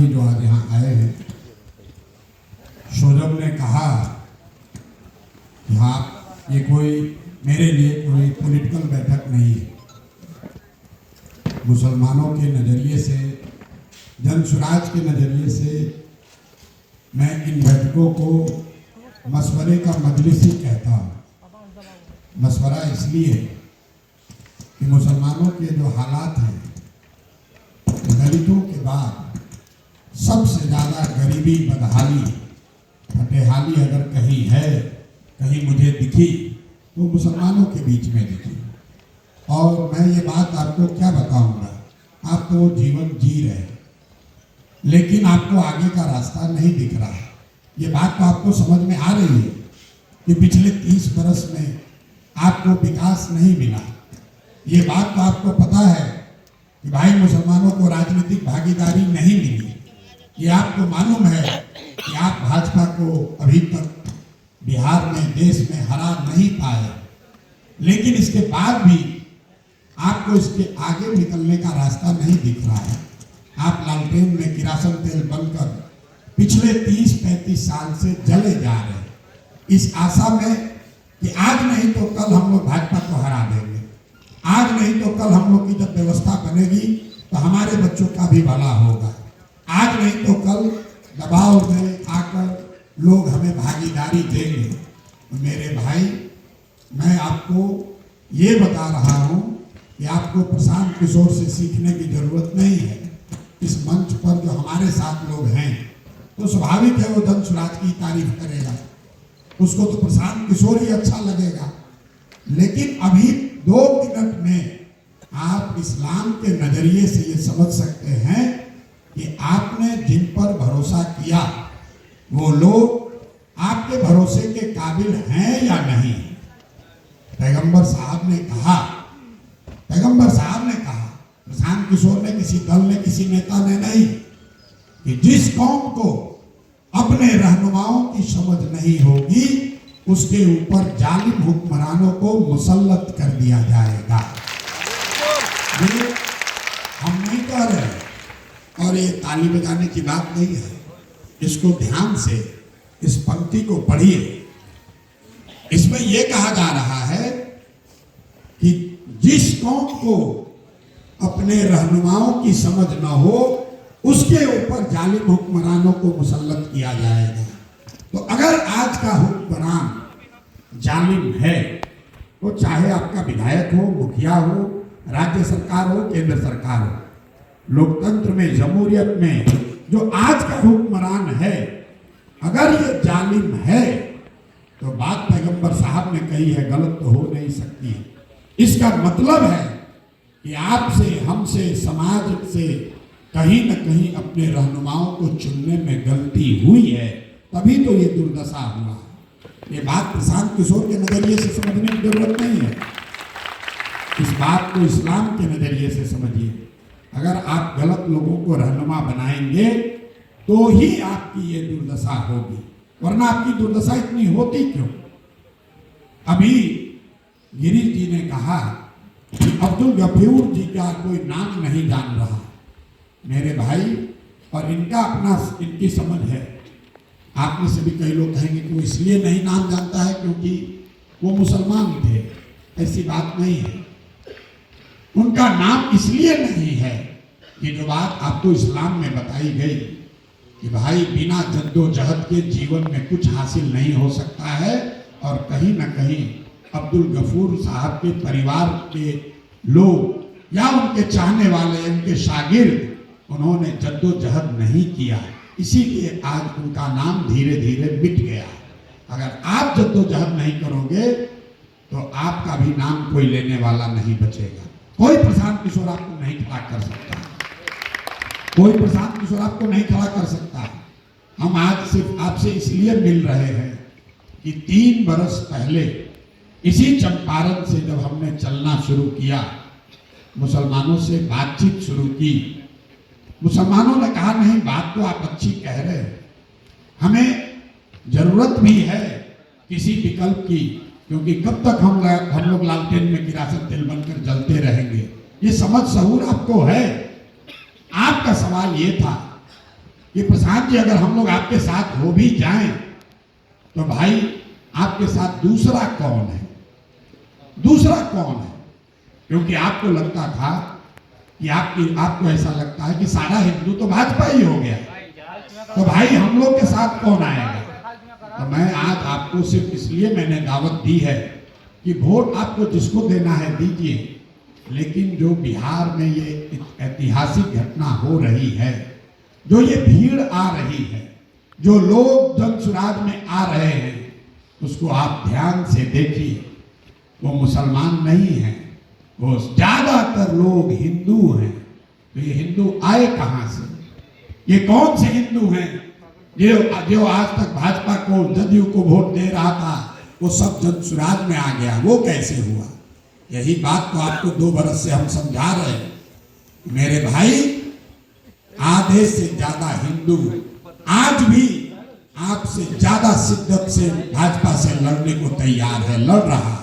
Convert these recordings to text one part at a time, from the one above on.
साथी जो आज यहाँ आए हैं, शोजम ने कहा कि हाँ, ये कोई मेरे लिए कोई पॉलिटिकल बैठक नहीं है। मुसलमानों के नज़रिए से, जन स्वराज के नज़रिए से मैं इन बैठकों को मशवरे का मजलिस ही कहता हूँ। मशवरा इसलिए कि मुसलमानों के जो हालात हैं, दलितों के बाद सबसे ज़्यादा गरीबी, बदहाली, फटेहाली अगर कहीं है, कहीं मुझे दिखी तो मुसलमानों के बीच में दिखी। और मैं ये बात आपको क्या बताऊंगा, आप तो जीवन जी रहे हैं, लेकिन आपको आगे का रास्ता नहीं दिख रहा है। ये बात तो आपको समझ में आ रही है कि पिछले 30 बरस में आपको विकास नहीं मिला। ये बात तो आपको पता है कि भाई मुसलमानों को राजनीतिक भागीदारी नहीं मिली। ये आपको मालूम है कि आप भाजपा को अभी तक बिहार में, देश में हरा नहीं पाए, लेकिन इसके बाद भी आपको इसके आगे निकलने का रास्ता नहीं दिख रहा है। आप लालटेन में किरासन तेल बनकर पिछले 30-35 साल से जले जा रहे हैं, इस आशा में कि आज नहीं तो कल हम लोग भाजपा को हरा देंगे, आज नहीं तो कल हम लोग की जब व्यवस्था बनेगी तो हमारे बच्चों का भी भला होगा, आज नहीं तो कल दबाव में आकर लोग हमें भागीदारी देंगे। तो मेरे भाई, मैं आपको ये बता रहा हूँ कि आपको प्रशांत किशोर से सीखने की जरूरत नहीं है। इस मंच पर जो हमारे साथ लोग हैं, तो स्वाभाविक है वो जन स्वराज की तारीफ करेगा, उसको तो प्रशांत किशोर ही अच्छा लगेगा। लेकिन अभी 2 मिनट में आप इस्लाम के नजरिए से ये समझ सकते हैं कि आपने जिन पर भरोसा किया वो लोग आपके भरोसे के काबिल हैं या नहीं। पैगंबर साहब ने कहा, प्रशांत किशोर ने, किसी दल ने, किसी नेता ने नहीं, कि जिस कौम को अपने रहनुमाओं की समझ नहीं होगी उसके ऊपर जालिम हुक्मरानों को मुसल्लत कर दिया जाएगा। ये हम नहीं कह रहे, और ये ताली बजाने की बात नहीं है। इसको ध्यान से, इस पंक्ति को पढ़िए। इसमें यह कहा जा रहा है कि जिस कौम को अपने रहनुमाओं की समझ न हो उसके ऊपर जालिम हुक्मरानों को मुसल्लत किया जाएगा। तो अगर आज का हुक्मरान जालिम है, तो चाहे आपका विधायक हो, मुखिया हो, राज्य सरकार हो, केंद्र सरकार हो, लोकतंत्र में, जमहूरियत में जो आज का हुक्मरान है, अगर ये जालिम है तो बात पैगंबर साहब ने कही है, गलत तो हो नहीं सकती। इसका मतलब है कि आपसे, हमसे, समाज से कहीं न कहीं अपने रहनुमाओं को चुनने में गलती हुई है, तभी तो ये दुर्दशा हुआ। ये बात प्रशांत किशोर के नजरिए से समझने की जरूरत नहीं है, इस बात को इस्लाम के नजरिए से समझिए। अगर आप गलत लोगों को रहनुमा बनाएंगे तो ही आपकी ये दुर्दशा होगी, वरना आपकी दुर्दशा इतनी होती क्यों। अभी गिरीश जी ने कहा कि अब्दुल गफूर जी का कोई नाम नहीं जान रहा। मेरे भाई, और इनका अपना, इनकी समझ है। आप में से भी कई लोग कहेंगे कि वो इसलिए नहीं नाम जानता है क्योंकि वो मुसलमान थे। ऐसी बात नहीं है। उनका नाम इसलिए नहीं है कि जो बात आपको इस्लाम में बताई गई कि भाई बिना जद्दोजहद के जीवन में कुछ हासिल नहीं हो सकता है, और कहीं ना कहीं अब्दुल गफूर साहब के परिवार के लोग या उनके चाहने वाले, उनके शागिर्द, उन्होंने जद्दोजहद नहीं किया, इसीलिए आज उनका नाम धीरे धीरे मिट गया। अगर आप जद्दोजहद नहीं करोगे तो आपका भी नाम कोई लेने वाला नहीं बचेगा। कोई प्रशांत किशोर आपको नहीं खड़ा कर सकता, कोई प्रशांत किशोर आपको नहीं खड़ा कर सकता। हम आज सिर्फ आपसे इसलिए मिल रहे हैं कि 3 बरस पहले इसी चंपारण से जब हमने चलना शुरू किया, मुसलमानों से बातचीत शुरू की, मुसलमानों ने कहा नहीं, बात तो आप अच्छी कह रहे हैं, हमें जरूरत भी है किसी विकल्प की, क्योंकि कब तक हम लोग लालटेन में किरासन तेल बनकर जलते रहेंगे। ये समझ सहूर आपको है। आपका सवाल ये था कि प्रशांत जी अगर हम लोग आपके साथ हो भी जाएं तो भाई आपके साथ दूसरा कौन है, दूसरा कौन है? क्योंकि आपको लगता था कि आपको ऐसा लगता है कि सारा हिंदू तो भाजपा ही हो गया, तो भाई हम लोग के साथ कौन आएगा? तो मैं आज आपको सिर्फ इसलिए मैंने दावत दी है कि वोट आपको जिसको देना है दीजिए, लेकिन जो बिहार में ये ऐतिहासिक घटना हो रही है, जो ये भीड़ आ रही है, जो लोग जनसुराज में आ रहे हैं, उसको आप ध्यान से देखिए। वो मुसलमान नहीं हैं, वो ज्यादातर लोग हिंदू हैं। तो ये हिंदू आए कहां से? ये कौन से हिंदू हैं जो आज तक भाजपा को, जदयू को वोट दे रहा था, वो सब जनसुराज में आ गया? वो कैसे हुआ? यही बात तो आपको 2 बरस से हम समझा रहे हैं। मेरे भाई, आधे से ज्यादा हिंदू आज भी आपसे ज्यादा शिद्दत से भाजपा से लड़ने को तैयार है, लड़ रहा।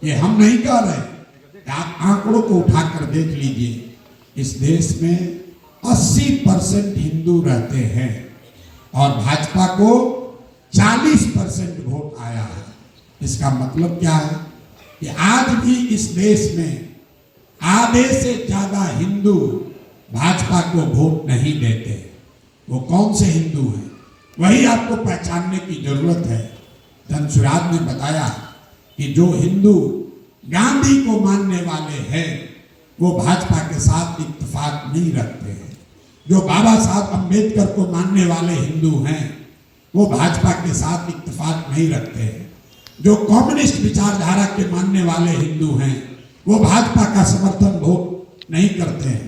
ये हम नहीं कह रहे, आप आंकड़ों को उठाकर देख लीजिए। इस देश में 80% हिंदू रहते हैं और भाजपा को 40% वोट आया है। इसका मतलब क्या है कि आज भी इस देश में आधे से ज्यादा हिंदू भाजपा को वोट नहीं देते। वो कौन से हिंदू हैं, वही आपको पहचानने की जरूरत है। जनसुराज ने बताया कि जो हिंदू गांधी को मानने वाले हैं वो भाजपा के साथ इत्तेफाक नहीं रखते हैं। जो बाबा साहब अम्बेडकर को मानने वाले हिंदू हैं वो भाजपा के साथ इत्तेफाक नहीं रखते हैं। जो कम्युनिस्ट विचारधारा के मानने वाले हिंदू हैं वो भाजपा का समर्थन वोट नहीं करते हैं।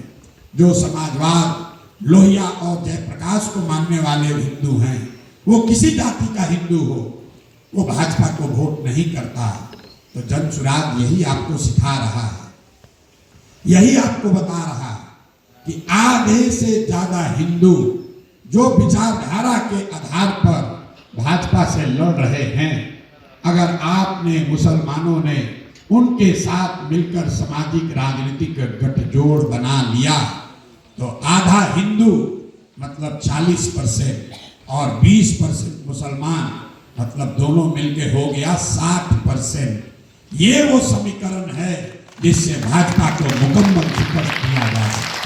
जो समाजवाद, लोहिया और जयप्रकाश को मानने वाले हिंदू हैं, वो किसी जाति का हिंदू हो, वो भाजपा को वोट नहीं करता। तो जनसुराज यही आपको सिखा रहा है, यही आपको बता रहा है कि आधे से ज्यादा हिंदू जो विचारधारा के आधार पर भाजपा से लड़ रहे हैं, अगर आपने, मुसलमानों ने उनके साथ मिलकर सामाजिक राजनीतिक गठजोड़ बना लिया तो आधा हिंदू मतलब 40% और 20% मुसलमान मतलब दोनों मिलके हो गया 60%। ये वो समीकरण है जिससे भाजपा को मुकम्मल शिकस्त दिया जा सकता है।